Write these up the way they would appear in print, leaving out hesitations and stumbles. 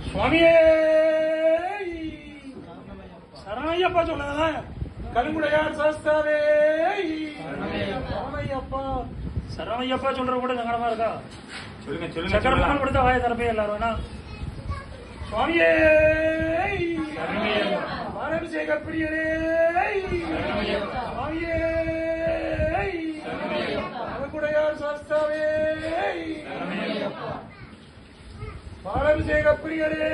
சுவாமியே சரணையப்பா சொன்னதான் கருங்குடையார் சாஸ்தாவே சரணையப்பா சரணையப்பா சொல்ற கூட சங்கடமா இருக்கா? சொல்லுங்க சொல்லுங்க. சக்கரப்பா கொடுத்த வாய தரப்பே எல்லாரும் வேணா. சுவாமியே பாலாபிஷேக பிரியரே சுவாமியே கருங்குடையார் சாஸ்தாவே பாலாபிஷேக பிரியரே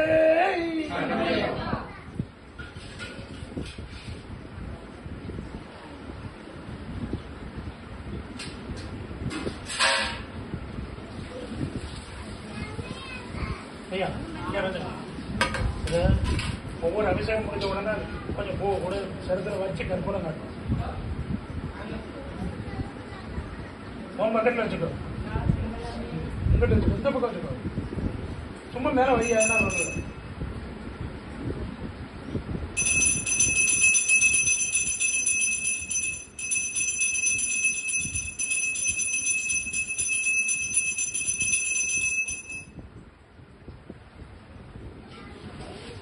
ஐயா ஒவ்வொரு அபிஷேகம் முடிஞ்ச உடனே கொஞ்சம் பூ கூட சருத்துல வச்சு கற்பூரம் காட்டும். உன் பக்கத்தில் வச்சுக்கோ, இங்கிட்ட வச்சுக்கோ, இந்த பக்கம் வச்சுக்கோ, சும்மா மேல வையா என்ன